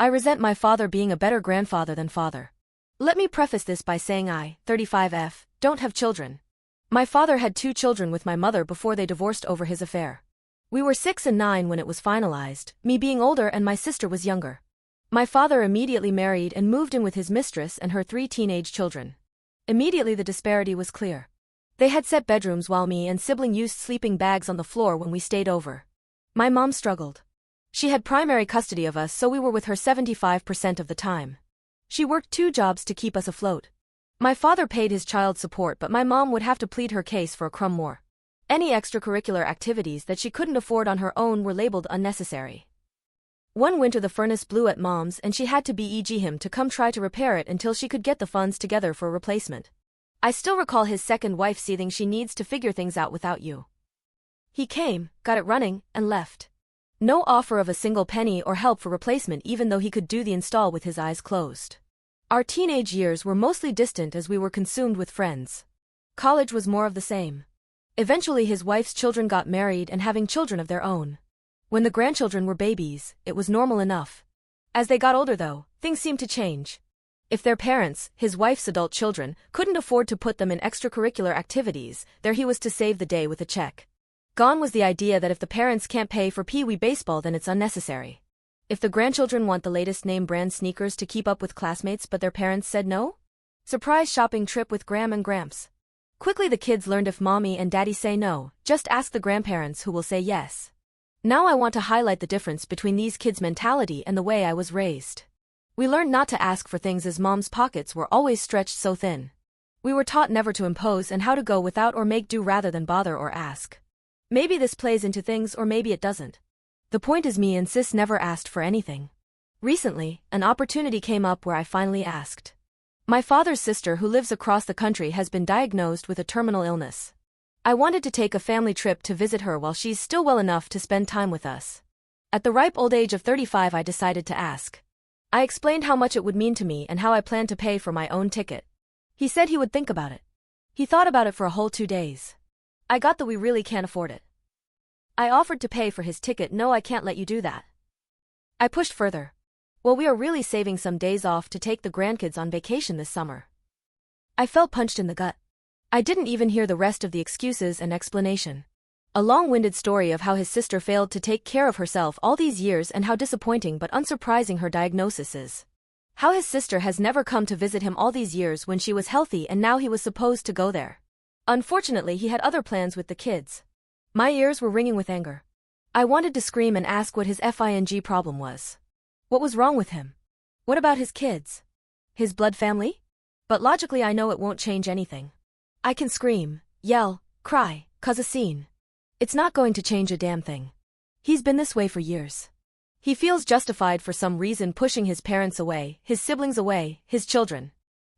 I resent my father being a better grandfather than father. Let me preface this by saying I, 35F, don't have children. My father had 2 children with my mother before they divorced over his affair. We were 6 and 9 when it was finalized, me being older and my sister was younger. My father immediately married and moved in with his mistress and her 3 teenage children. Immediately the disparity was clear. They had set bedrooms while me and sibling used sleeping bags on the floor when we stayed over. My mom struggled. She had primary custody of us, so we were with her 75% of the time. She worked 2 jobs to keep us afloat. My father paid his child support, but my mom would have to plead her case for a crumb more. Any extracurricular activities that she couldn't afford on her own were labeled unnecessary. One winter the furnace blew at mom's and she had to beg him to come try to repair it until she could get the funds together for a replacement. I still recall his second wife seething she needs to figure things out without you. He came, got it running, and left. No offer of a single penny or help for replacement even though he could do the install with his eyes closed. Our teenage years were mostly distant as we were consumed with friends. College was more of the same. Eventually his wife's children got married and having children of their own. When the grandchildren were babies, it was normal enough. As they got older though, things seemed to change. If their parents, his wife's adult children, couldn't afford to put them in extracurricular activities, there he was to save the day with a check. Gone was the idea that if the parents can't pay for Pee-wee baseball then it's unnecessary. If the grandchildren want the latest name brand sneakers to keep up with classmates but their parents said no? Surprise shopping trip with Gram and Gramps. Quickly the kids learned if mommy and daddy say no, just ask the grandparents who will say yes. Now I want to highlight the difference between these kids' mentality and the way I was raised. We learned not to ask for things as mom's pockets were always stretched so thin. We were taught never to impose and how to go without or make do rather than bother or ask. Maybe this plays into things or maybe it doesn't. The point is me and sis never asked for anything. Recently, an opportunity came up where I finally asked. My father's sister who lives across the country has been diagnosed with a terminal illness. I wanted to take a family trip to visit her while she's still well enough to spend time with us. At the ripe old age of 35 I decided to ask. I explained how much it would mean to me and how I planned to pay for my own ticket. He said he would think about it. He thought about it for a whole 2 days. I got that we really can't afford it. I offered to pay for his ticket. No, I can't let you do that. I pushed further. Well, we are really saving some days off to take the grandkids on vacation this summer. I felt punched in the gut. I didn't even hear the rest of the excuses and explanation. A long-winded story of how his sister failed to take care of herself all these years and how disappointing but unsurprising her diagnosis is. How his sister has never come to visit him all these years when she was healthy and now he was supposed to go there. Unfortunately, he had other plans with the kids. My ears were ringing with anger. I wanted to scream and ask what his FING problem was. What was wrong with him? What about his kids? His blood family? But logically I know it won't change anything. I can scream, yell, cry, cause a scene. It's not going to change a damn thing. He's been this way for years. He feels justified for some reason pushing his parents away, his siblings away, his children.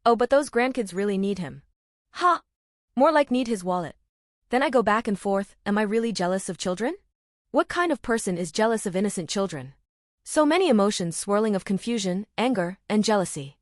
Oh, but those grandkids really need him. Ha! More like need his wallet. Then I go back and forth, am I really jealous of children? What kind of person is jealous of innocent children? So many emotions swirling of confusion, anger, and jealousy.